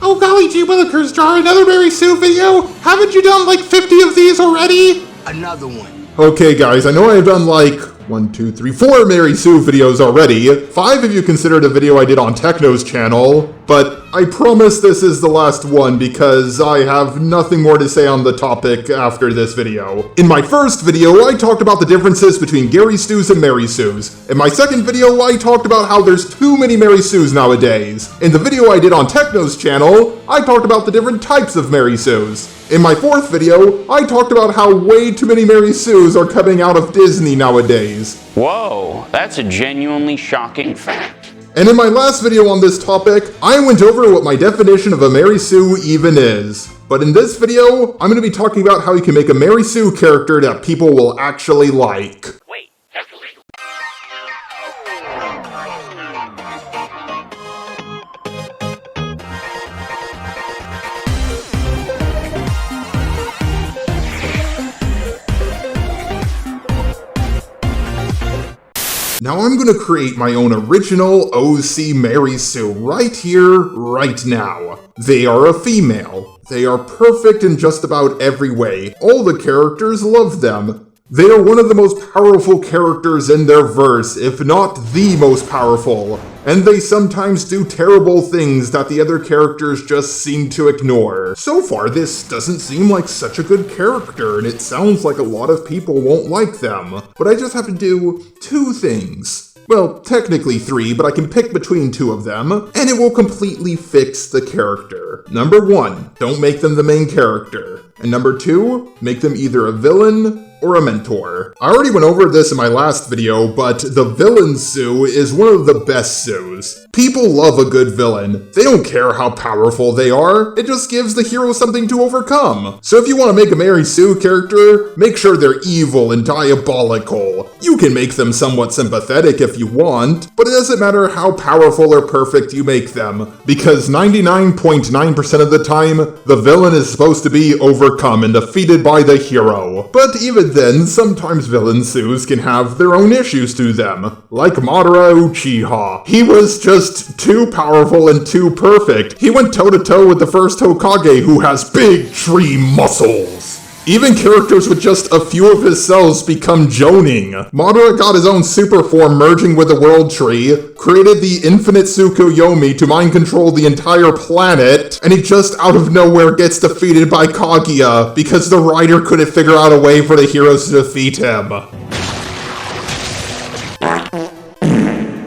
Oh golly gee willikers, Jar, another Mary Sue video? Haven't you done like 50 of these already? Another one. Okay guys, I know I've done like 4 Mary Sue videos already. 5 if you consider the video I did on Techno's channel, but I promise this is the last one because I have nothing more to say on the topic after this video. In my first video, I talked about the differences between Gary Stews and Mary Sues. In my second video, I talked about how there's too many Mary Sues nowadays. In the video I did on Techno's channel, I talked about the different types of Mary Sues. In my fourth video, I talked about how way too many Mary Sues are coming out of Disney nowadays. Whoa, that's a genuinely shocking fact. And in my last video on this topic, I went over what my definition of a Mary Sue even is. But in this video, I'm going to be talking about how you can make a Mary Sue character that people will actually like. Wait, that's illegal. Now I'm gonna create my own original OC Mary Sue right here, right now. They are a female. They are perfect in just about every way. All the characters love them. They are one of the most powerful characters in their verse, if not the most powerful. And they sometimes do terrible things that the other characters just seem to ignore. So far, this doesn't seem like such a good character, and it sounds like a lot of people won't like them. But I just have to do 2 things. Well, technically 3, but I can pick between 2 of them, and it will completely fix the character. Number 1, don't make them the main character. And number 2, make them either a villain or a mentor. I already went over this in my last video, but the villain Sue is one of the best Sues. People love a good villain. They don't care how powerful they are, it just gives the hero something to overcome. So if you want to make a Mary Sue character, make sure they're evil and diabolical. You can make them somewhat sympathetic if you want, but it doesn't matter how powerful or perfect you make them, because 99.9% of the time, the villain is supposed to be overcome and defeated by the hero. But even then, sometimes villain Sues can have their own issues to them, like Madara Uchiha. He was just too powerful and too perfect. He went toe-to-toe with the first Hokage, who has big tree muscles. Even characters with just a few of his cells become Jonin. Madara got his own super form merging with the World Tree, created the Infinite Tsukuyomi to mind control the entire planet, and he just out of nowhere gets defeated by Kaguya because the writer couldn't figure out a way for the heroes to defeat him.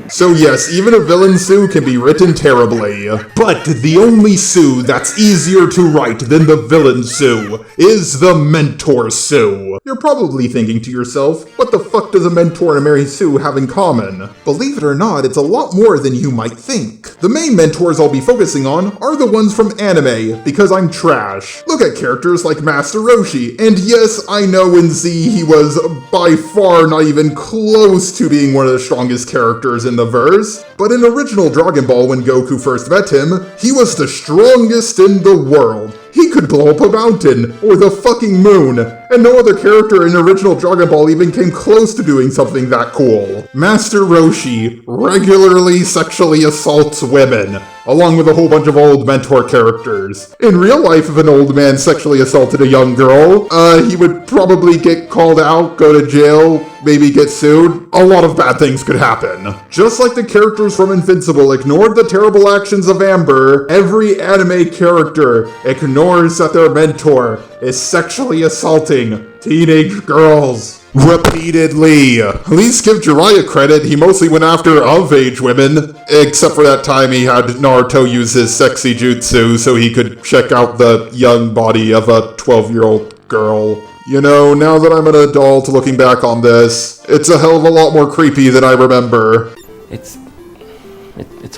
So yes, even a villain Sue can be written terribly. But the only Sue that's easier to write than the villain Sue is the mentor Sue. You're probably thinking to yourself, what the fuck does a mentor and a Mary Sue have in common? Believe it or not, it's a lot more than you might think. The main mentors I'll be focusing on are the ones from anime, because I'm trash. Look at characters like Master Roshi, and yes, I know in Z he was by far not even close to being one of the strongest characters in the verse, but in original Dragon Ball when Goku first met him, he was the strongest in the world. He could blow up a mountain, or the fucking moon, and no other character in original Dragon Ball even came close to doing something that cool. Master Roshi regularly sexually assaults women, along with a whole bunch of old mentor characters. In real life, if an old man sexually assaulted a young girl, he would probably get called out, go to jail, maybe get sued. A lot of bad things could happen. Just like the characters from Invincible ignored the terrible actions of Amber, every anime character ignores that their mentor is sexually assaulting teenage girls repeatedly. At least give Jiraiya credit, he mostly went after of-age women, except for that time he had Naruto use his sexy jutsu so he could check out the young body of a 12-year-old girl. You know, now that I'm an adult looking back on this, it's a hell of a lot more creepy than I remember. It's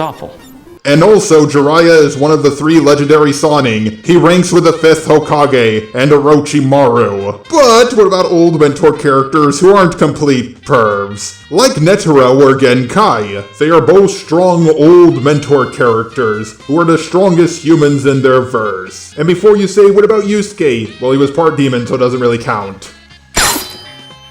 awful. And also, Jiraiya is one of the 3 legendary Sannin. He ranks with the 5th Hokage and Orochimaru. But what about old mentor characters who aren't complete pervs? Like Netero or Genkai. They are both strong old mentor characters who are the strongest humans in their verse. And before you say, what about Yusuke? Well, he was part demon, so it doesn't really count.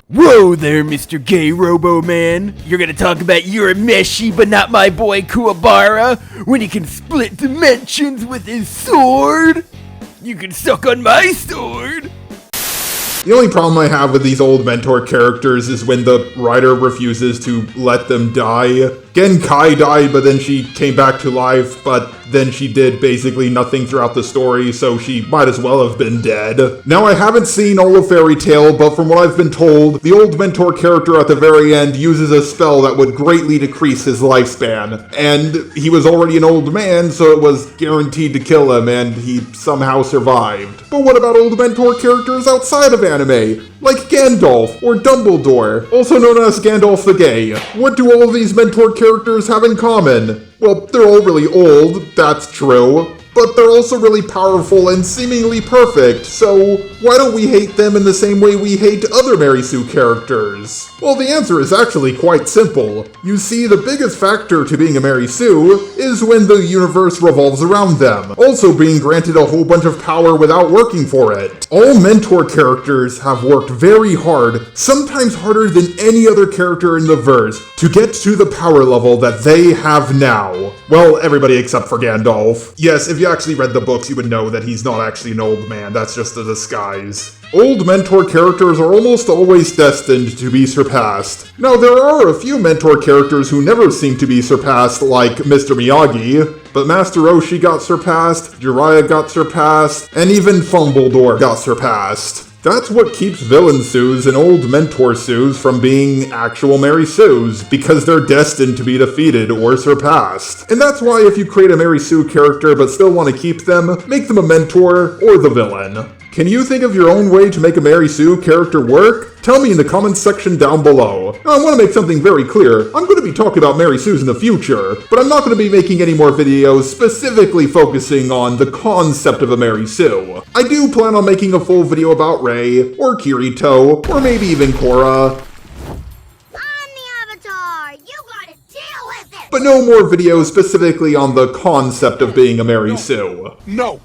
Whoa there, Mr. Gay Robo-Man. You're gonna talk about Urameshi, but not my boy Kuwabara, when he can split dimensions with his sword? You can suck on my sword! The only problem I have with these old mentor characters is when the writer refuses to let them die. Genkai died, but then she came back to life, but then she did basically nothing throughout the story, so she might as well have been dead. Now, I haven't seen all of Fairy Tail, but from what I've been told, the old mentor character at the very end uses a spell that would greatly decrease his lifespan. And he was already an old man, so it was guaranteed to kill him, and he somehow survived. But what about old mentor characters outside of anime? Like Gandalf or Dumbledore, also known as Gandalf the Gay. What do all of these mentor characters have in common? Well, they're all really old, that's true, but they're also really powerful and seemingly perfect, so why don't we hate them in the same way we hate other Mary Sue characters? Well, the answer is actually quite simple. You see, the biggest factor to being a Mary Sue is when the universe revolves around them, also being granted a whole bunch of power without working for it. All mentor characters have worked very hard, sometimes harder than any other character in the verse, to get to the power level that they have now. Well, everybody except for Gandalf. Yes, if you actually read the books, you would know that he's not actually an old man, that's just a disguise. Old mentor characters are almost always destined to be surpassed. Now, there are a few mentor characters who never seem to be surpassed, like Mr. Miyagi, but Master Roshi got surpassed, Jiraiya got surpassed, and even Fumbledore got surpassed. That's what keeps villain Sues and old mentor Sues from being actual Mary Sues, because they're destined to be defeated or surpassed. And that's why if you create a Mary Sue character but still want to keep them, make them a mentor or the villain. Can you think of your own way to make a Mary Sue character work? Tell me in the comments section down below. Now, I want to make something very clear. I'm going to be talking about Mary Sues in the future, but I'm not going to be making any more videos specifically focusing on the concept of a Mary Sue. I do plan on making a full video about Rei, or Kirito, or maybe even Korra. But no more videos specifically on the concept of being a Mary Sue. No!